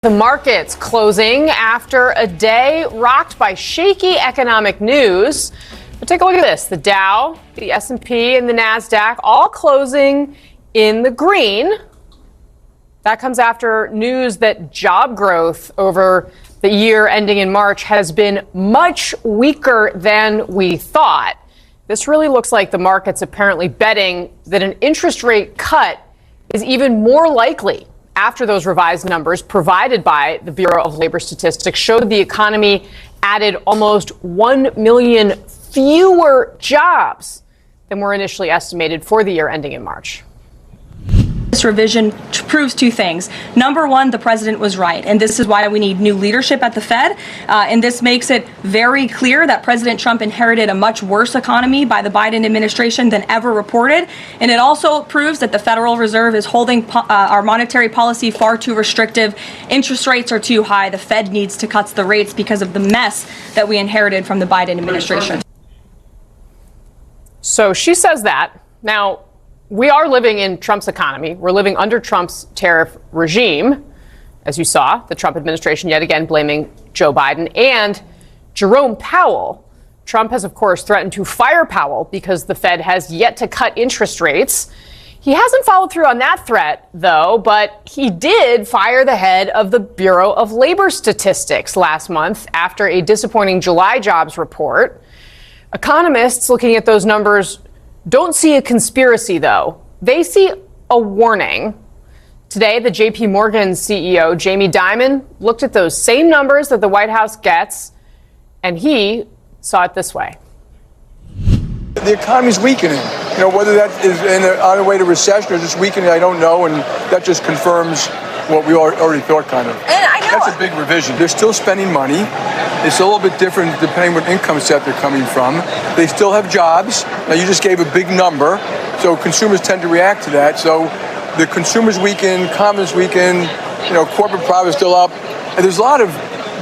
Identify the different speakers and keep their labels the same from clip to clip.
Speaker 1: The markets closing after a day rocked by shaky economic news. But take a look at this. The Dow, the S&P, and the NASDAQ all closing in the green. That comes after news that job growth over the year ending in March has been much weaker than we thought. This really looks like the market's apparently betting that an interest rate cut is even more likely after those revised numbers provided by the Bureau of Labor Statistics showed the economy added almost 1 million fewer jobs than were initially estimated for the year ending in March.
Speaker 2: This revision proves two things. Number one, the president was right, and this is why we need new leadership at the Fed. And this makes it very clear that President Trump inherited a much worse economy by the Biden administration than ever reported. And it also proves that the Federal Reserve is holding our monetary policy far too restrictive. Interest rates are too high. The Fed needs to cut the rates because of the mess that we inherited from the Biden administration.
Speaker 1: So she says that. Now, we are living in Trump's economy. We're living under Trump's tariff regime. As you saw, the Trump administration yet again blaming Joe Biden and Jerome Powell. Trump has, of course, threatened to fire Powell because the Fed has yet to cut interest rates. He hasn't followed through on that threat, though, but he did fire the head of the Bureau of Labor Statistics last month after a disappointing July jobs report. Economists looking at those numbers don't see a conspiracy, though. They see a warning. Today, the J.P. Morgan CEO, Jamie Dimon, looked at those same numbers that the White House gets, and he saw it this way.
Speaker 3: The economy's weakening. Whether that is on the way to recession or just weakening, I don't know, and that just confirms what we already thought, kind of.
Speaker 4: And I know
Speaker 3: that's a big revision. They're still spending money. It's a little bit different depending what income set they're coming from. They still have jobs. Now, you just gave a big number, so consumers tend to react to that. So the consumers weaken, confidence weaken, corporate profits still up. And there's a lot of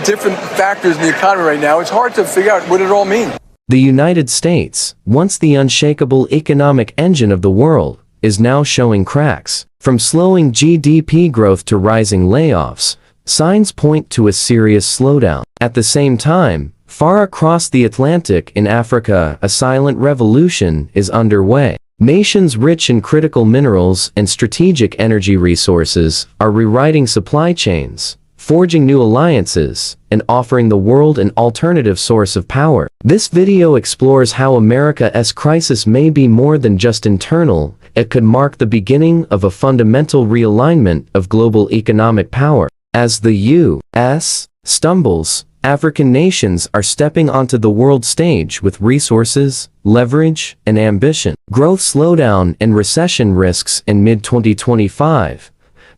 Speaker 3: different factors in the economy right now. It's hard to figure out what it all means.
Speaker 5: The United States, once the unshakable economic engine of the world, is now showing cracks. From slowing GDP growth to rising layoffs, signs point to a serious slowdown. At the same time, far across the Atlantic in Africa, a silent revolution is underway. Nations rich in critical minerals and strategic energy resources are rewriting supply chains, forging new alliances, and offering the world an alternative source of power. This video explores how America's crisis may be more than just internal. It could mark the beginning of a fundamental realignment of global economic power. As the U.S. stumbles, African nations are stepping onto the world stage with resources, leverage, and ambition. Growth slowdown and recession risks in mid-2025.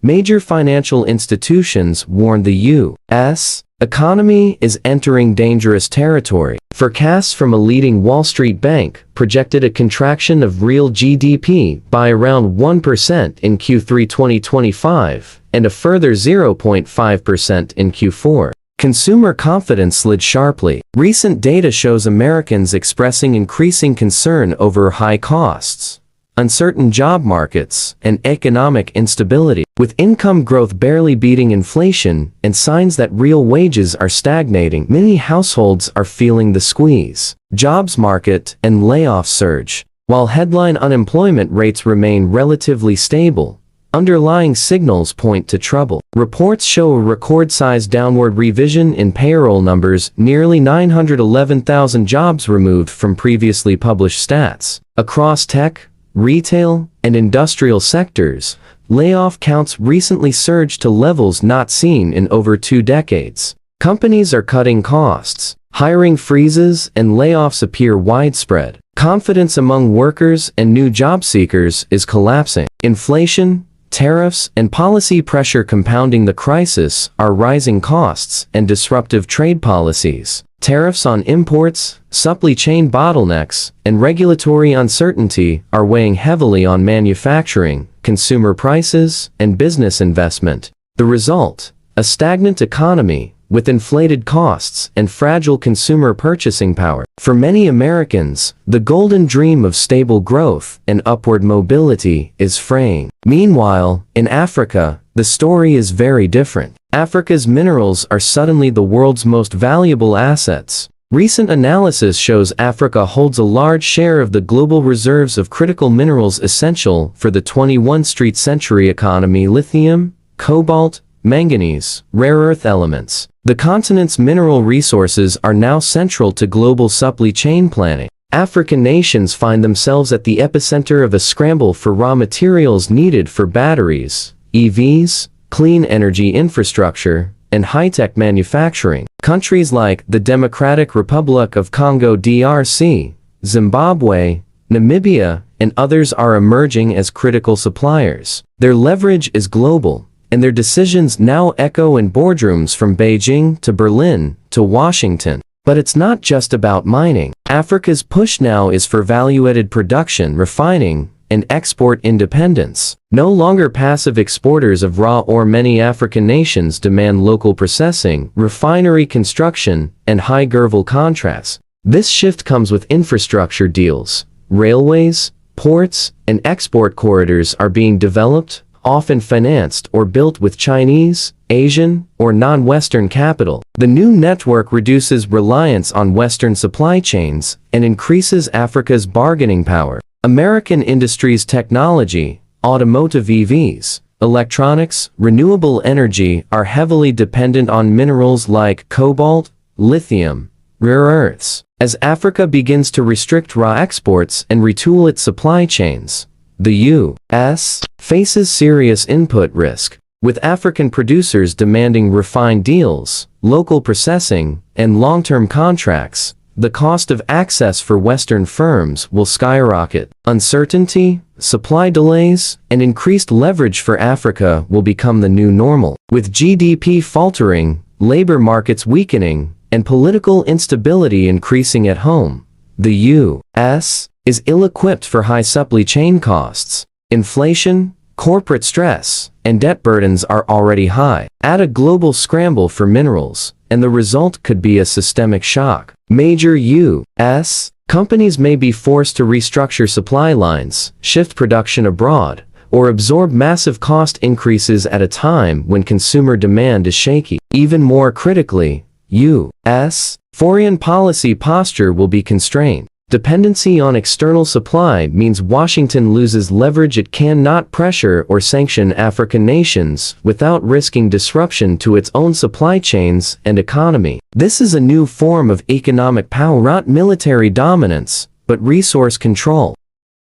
Speaker 5: Major financial institutions warn the U.S. economy is entering dangerous territory. Forecasts from a leading Wall Street bank projected a contraction of real GDP by around 1% in Q3 2025 and a further 0.5% in Q4. Consumer confidence slid sharply. Recent data shows Americans expressing increasing concern over high costs, uncertain job markets, and economic instability. With income growth barely beating inflation and signs that real wages are stagnating, many households are feeling the squeeze. Jobs market and layoff surge. While headline unemployment rates remain relatively stable, underlying signals point to trouble. Reports show a record-sized downward revision in payroll numbers, nearly 911,000 jobs removed from previously published stats. Across tech, retail, and industrial sectors, layoff counts recently surged to levels not seen in over 2 decades. Companies are cutting costs. Hiring freezes and layoffs appear widespread. Confidence among workers and new job seekers is collapsing. Inflation, tariffs, and policy pressure compounding the crisis are rising costs and disruptive trade policies. Tariffs on imports, supply chain bottlenecks, and regulatory uncertainty are weighing heavily on manufacturing, consumer prices, and business investment. The result: a stagnant economy with inflated costs and fragile consumer purchasing power. For many Americans, the golden dream of stable growth and upward mobility is fraying. Meanwhile, in Africa, the story is very different. Africa's minerals are suddenly the world's most valuable assets. Recent analysis shows Africa holds a large share of the global reserves of critical minerals essential for the 21st century economy: lithium, cobalt, manganese, rare earth elements. The continent's mineral resources are now central to global supply chain planning. African nations find themselves at the epicenter of a scramble for raw materials needed for batteries, EVs, clean energy infrastructure, and high-tech manufacturing. Countries like the Democratic Republic of Congo (DRC), Zimbabwe, Namibia, and others are emerging as critical suppliers. Their leverage is global, and their decisions now echo in boardrooms from Beijing to Berlin to Washington. But it's not just about mining. Africa's push now is for value-added production, refining, and export independence. No longer passive exporters of raw ore, many African nations demand local processing, refinery construction, and high-level contracts. This shift comes with infrastructure deals. Railways, ports, and export corridors are being developed, often financed or built with Chinese, Asian, or non-Western capital. The new network reduces reliance on Western supply chains and increases Africa's bargaining power. American industries, technology, automotive, EVs, electronics, renewable energy are heavily dependent on minerals like cobalt, lithium, rare earths. As Africa begins to restrict raw exports and retool its supply chains, the U.S. faces serious input risk, with African producers demanding refined deals, local processing, and long-term contracts. The cost of access for Western firms will skyrocket. Uncertainty, supply delays, and increased leverage for Africa will become the new normal. With GDP faltering, labor markets weakening, and political instability increasing at home, the U.S. is ill-equipped for high supply chain costs. Inflation, corporate stress, and debt burdens are already high. Add a global scramble for minerals, and the result could be a systemic shock. Major U.S. companies may be forced to restructure supply lines, shift production abroad, or absorb massive cost increases at a time when consumer demand is shaky. Even more critically, U.S. foreign policy posture will be constrained. Dependency on external supply means Washington loses leverage. It cannot pressure or sanction African nations without risking disruption to its own supply chains and economy. This is a new form of economic power, not military dominance, but resource control.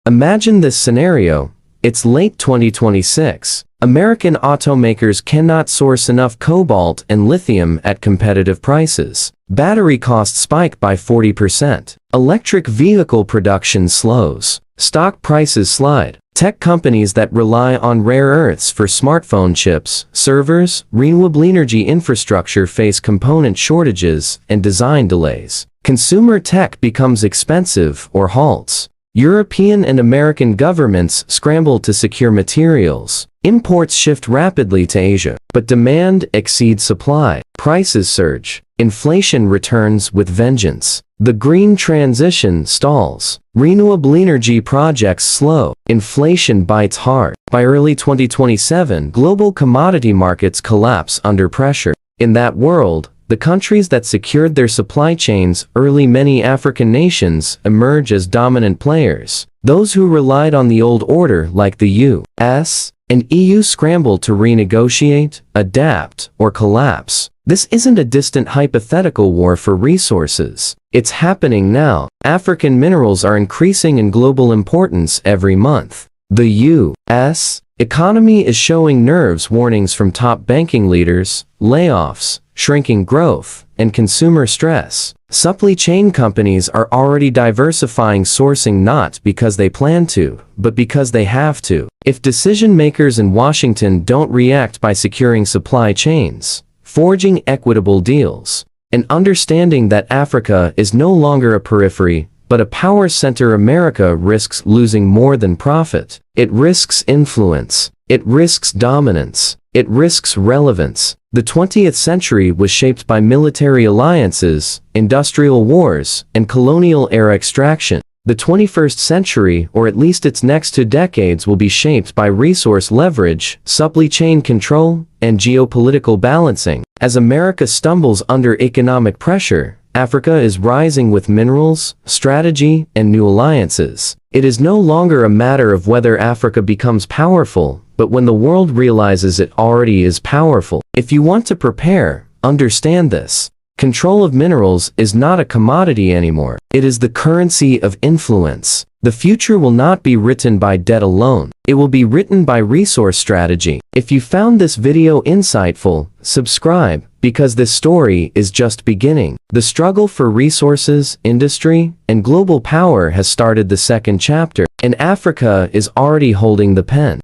Speaker 5: Imagine this scenario. It's late 2026. American automakers cannot source enough cobalt and lithium at competitive prices. Battery costs spike by 40%. Electric vehicle production slows. Stock prices slide. Tech companies that rely on rare earths for smartphone chips, servers, renewable energy infrastructure face component shortages and design delays. Consumer tech becomes expensive or halts. European and American governments scramble to secure materials. Imports shift rapidly to Asia, but demand exceeds supply. Prices surge. Inflation returns with vengeance. The green transition stalls. Renewable energy projects slow. Inflation bites hard. By early 2027, global commodity markets collapse under pressure. In that world, the countries that secured their supply chains early, many African nations, emerge as dominant players. Those who relied on the old order, like the U.S. and EU, scramble to renegotiate, adapt, or collapse. This isn't a distant hypothetical war for resources. It's happening now. African minerals are increasing in global importance every month. The U.S. economy is showing nerves, warnings from top banking leaders, layoffs, shrinking growth, and consumer stress. Supply chain companies are already diversifying sourcing, not because they plan to, but because they have to. If decision makers in Washington don't react by securing supply chains, forging equitable deals, and understanding that Africa is no longer a periphery, but a power center, America risks losing more than profit. It risks influence. It risks dominance. It risks relevance. The 20th century was shaped by military alliances, industrial wars, and colonial-era extraction. The 21st century, or at least its next 2 decades, will be shaped by resource leverage, supply chain control, and geopolitical balancing. As America stumbles under economic pressure, Africa is rising with minerals, strategy, and new alliances. It is no longer a matter of whether Africa becomes powerful, but when the world realizes it already is powerful. If you want to prepare, understand this. Control of minerals is not a commodity anymore. It is the currency of influence. The future will not be written by debt alone. It will be written by resource strategy. If you found this video insightful, subscribe, because this story is just beginning. The struggle for resources, industry, and global power has started the second chapter, and Africa is already holding the pen.